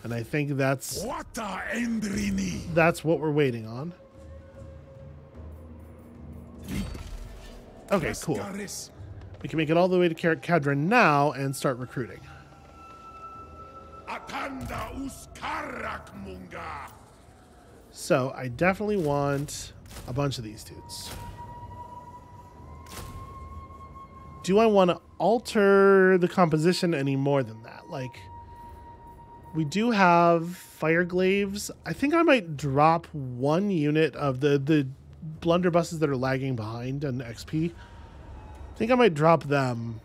And I think that's what we're waiting on. Okay, cool. We can make it all the way to Kadrin now and start recruiting. So I definitely want a bunch of these dudes. Do I want to alter the composition any more than that? Like, we do have fire glaives. I think I might drop one unit of the blunderbusses that are lagging behind on XP. I think I might drop them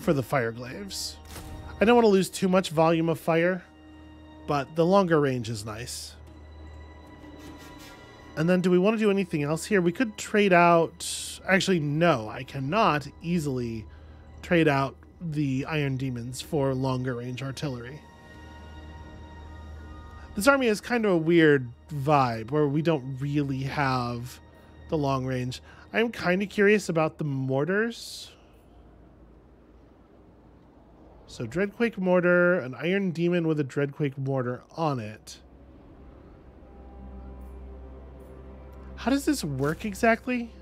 for the fire glaives. I don't want to lose too much volume of fire, but the longer range is nice. And then do we want to do anything else here? We could trade out... Actually, no, I cannot easily trade out the Iron Demons for longer range artillery. This army has kind of a weird vibe where we don't really have the long range. I'm kind of curious about the mortars. So Dreadquake Mortar, an Iron Demon with a Dreadquake Mortar on it. How does this work exactly?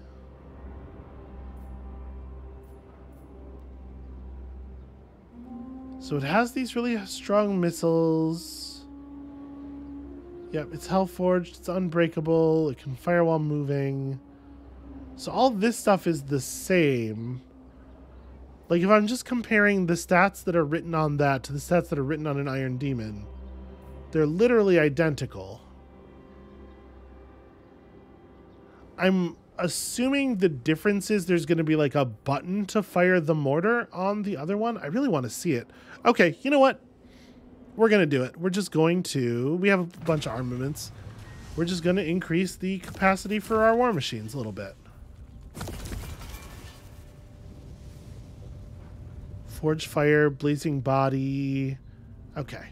So it has these really strong missiles. Yep, it's Hellforged, it's unbreakable, it can fire while moving. So all this stuff is the same. Like if I'm just comparing the stats that are written on that to the stats that are written on an Iron Demon, they're literally identical. I'm assuming the difference is there's going to be like a button to fire the mortar on the other one. I really want to see it. Okay, you know what? We're going to do it. We're just going to... We have a bunch of armaments. We're just going to increase the capacity for our war machines a little bit. Forged Fire, Blazing Body. Okay.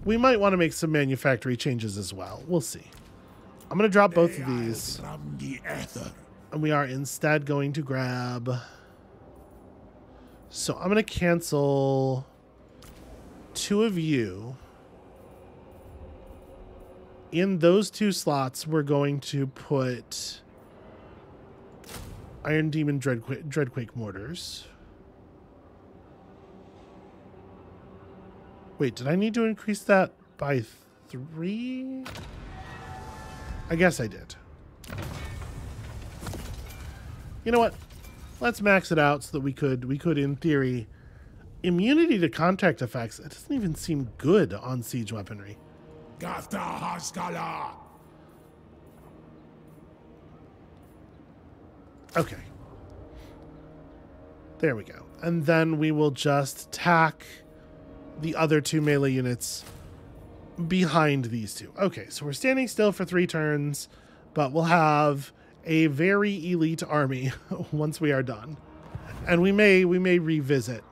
We might want to make some manufactory changes as well. We'll see. I'm going to drop both of these. And we are instead going to grab... So I'm going to cancel 2 of you. In those 2 slots, we're going to put Iron Demon Dreadquake Mortars. Wait, did I need to increase that by 3? I guess I did. You know what? Let's max it out so that we could in theory, immunity to contact effects. It doesn't even seem good on siege weaponry. Okay. There we go. And then we will just tack the other 2 melee units behind these 2. Okay, so we're standing still for 3 turns, but we'll have a very elite army once we are done. And we may revisit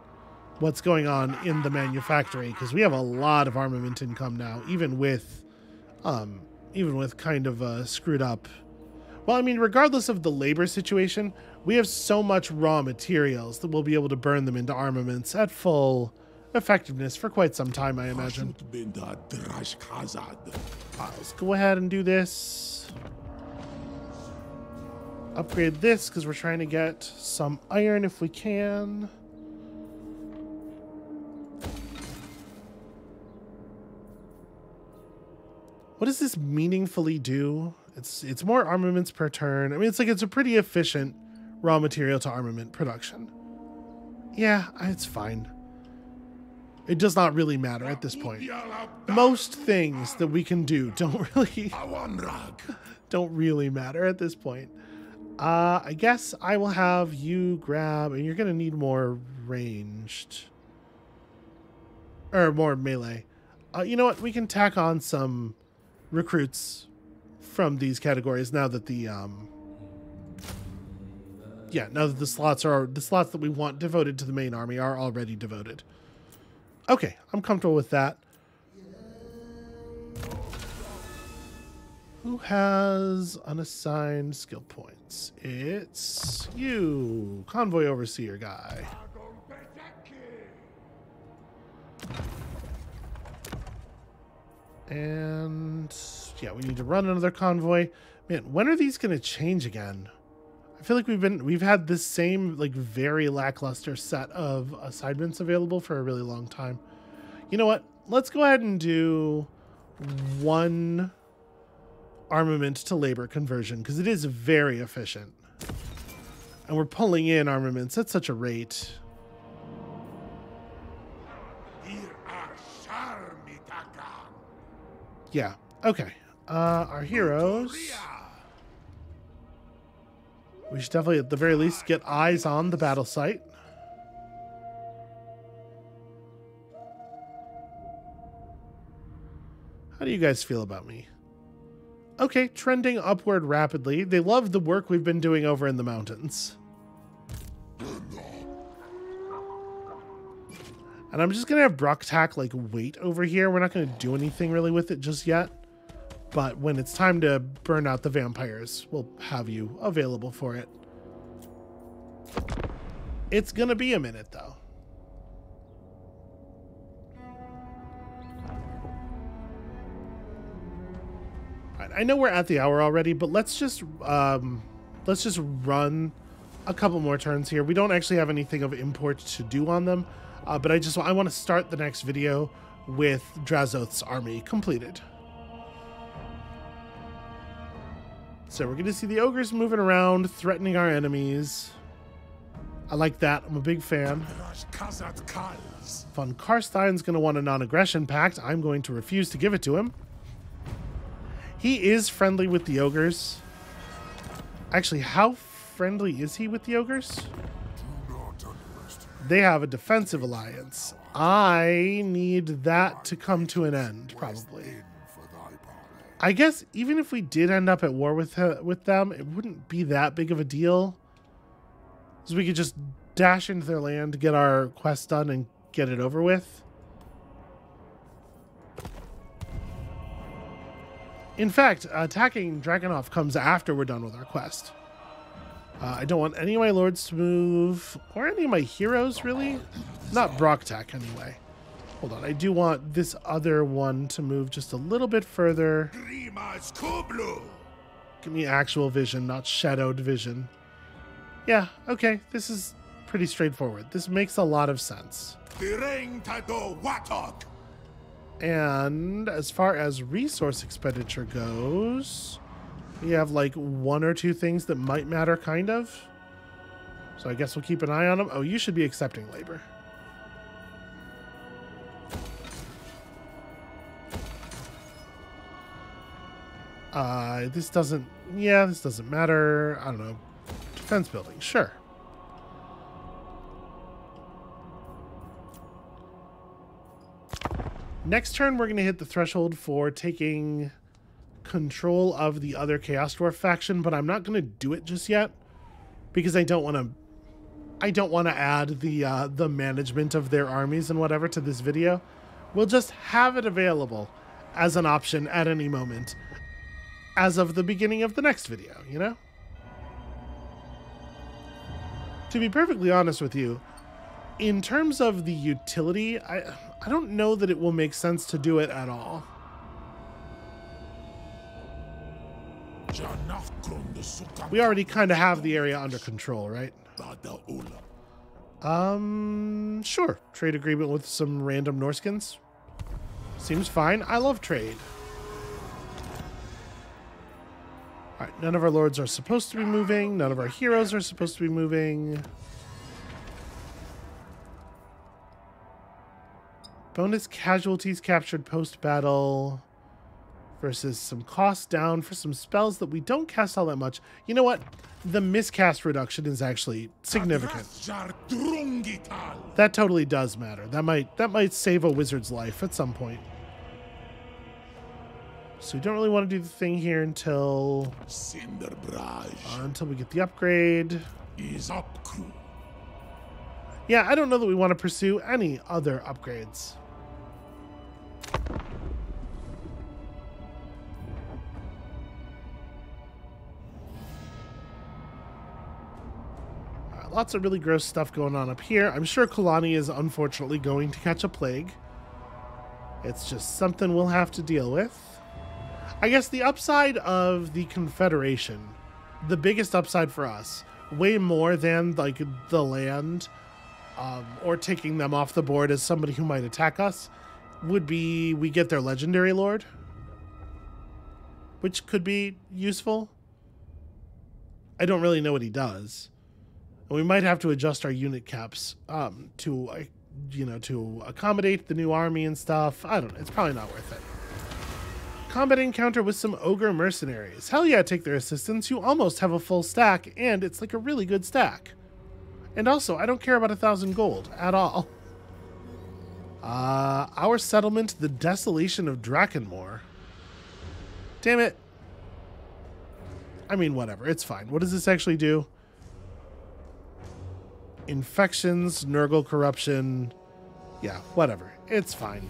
what's going on in the manufactory, because we have a lot of armament income now, even with kind of a screwed up. Well, I mean, regardless of the labor situation, we have so much raw materials that we'll be able to burn them into armaments at full effectiveness for quite some time, I imagine. Let's go ahead and do this. Upgrade this because we're trying to get some iron if we can. What does this meaningfully do? It's more armaments per turn. I mean, it's a pretty efficient raw material to armament production. Yeah, it's fine. It does not really matter at this point. Most things that we can do don't really matter at this point. I guess I will have you grab, and you're going to need more ranged. Or more melee. You know what? We can tack on some recruits from these categories now that the slots that we want devoted to the main army are already devoted. Okay, I'm comfortable with that. Who has unassigned skill points? It's you, Convoy Overseer guy. And yeah, we need to run another convoy. Man, when are these going to change again? I I feel like we've had this same like very lackluster set of assignments available for a really long time. You know what? Let's go ahead and do one armament to labor conversion because it is very efficient. And we're pulling in armaments at such a rate. Yeah, okay. Our heroes. We should definitely, at the very least, get eyes on the battle site. How do you guys feel about me? Okay, trending upward rapidly. They love the work we've been doing over in the mountains. And I'm just going to have Brocktack, like, wait over here. We're not going to do anything really with it just yet. But when it's time to burn out the vampires, we'll have you available for it. It's going to be a minute, though. All right, I know we're at the hour already, but let's just run a couple more turns here. We don't actually have anything of import to do on them, but I want to start the next video with Drazoth's army completed. So we're going to see the ogres moving around, threatening our enemies. I like that. I'm a big fan. Von Karstein's going to want a non-aggression pact. I'm going to refuse to give it to him. He is friendly with the ogres. Actually, how friendly is he with the ogres? They have a defensive alliance. I need that to come to an end, probably. I guess even if we did end up at war with them, it wouldn't be that big of a deal. So we could just dash into their land, get our quest done, and get it over with. In fact, attacking Dragunov comes after we're done with our quest. I don't want any of my lords to move, or any of my heroes, really. Not Brocktack, anyway. Hold on, I do want this other one to move just a little bit further. Give me actual vision, not shadowed vision. Yeah, okay, this is pretty straightforward. This makes a lot of sense. And as far as resource expenditure goes, we have like one or two things that might matter, kind of. So I guess we'll keep an eye on them. Oh, you should be accepting labor. This doesn't matter. I don't know. Defense building, sure. Next turn, we're going to hit the threshold for taking control of the other Chaos Dwarf faction, but I'm not going to do it just yet because I don't want to add the management of their armies and whatever to this video. We'll just have it available as an option at any moment as of the beginning of the next video, you know? To be perfectly honest with you, in terms of the utility, I don't know that it will make sense to do it at all. We already kind of have the area under control, right? Sure. Trade agreement with some random Norskins. Seems fine. I love trade. Alright, none of our lords are supposed to be moving. None of our heroes are supposed to be moving. Bonus casualties captured post-battle versus some costs down for some spells that we don't cast all that much. You know what? The miscast reduction is actually significant. That totally does matter. That might save a wizard's life at some point. So we don't really want to do the thing here until we get the upgrade. Yeah, I don't know that we want to pursue any other upgrades. Lots of really gross stuff going on up here. I'm sure Kulani is unfortunately going to catch a plague. It's just something we'll have to deal with. I guess the upside of the Confederation the biggest upside for us, way more than like the land or taking them off the board as somebody who might attack us, would be we get their legendary lord, which could be useful. I don't really know what he does. And we might have to adjust our unit caps to accommodate the new army and stuff. I don't know. It's probably not worth it. Combat encounter with some ogre mercenaries. Hell yeah, take their assistance. You almost have a full stack, and it's like a really good stack. And also, I don't care about 1,000 gold at all. Our settlement, the Desolation of Drakenmore. Damn it. I mean, whatever. It's fine. What does this actually do? Infections, Nurgle corruption. Yeah, whatever. It's fine.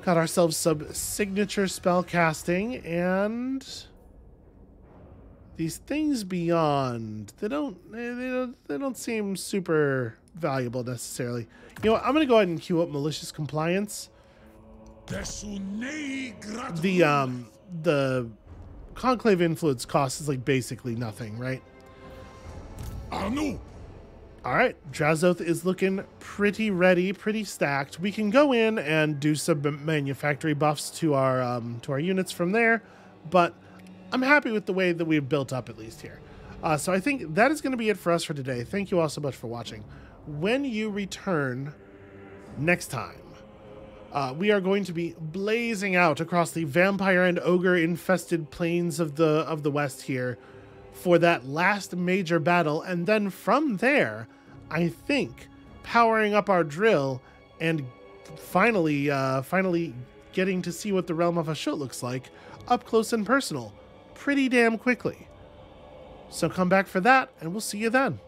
Got ourselves some signature spell casting, and these things beyond, they don't seem super valuable necessarily. You know what? I'm gonna go ahead and queue up malicious compliance. The conclave influence cost is like basically nothing, right? All right, Drazoth is looking pretty ready, pretty stacked. We can go in and do some manufactory buffs to our units from there, but I'm happy with the way that we've built up, at least here. So I think that is going to be it for us for today. Thank you all so much for watching. When you return next time, we are going to be blazing out across the vampire and ogre infested plains of the West here for that last major battle, and then from there, I think powering up our drill and finally getting to see what the Realm of Hashut looks like up close and personal pretty damn quickly. So come back for that, and we'll see you then.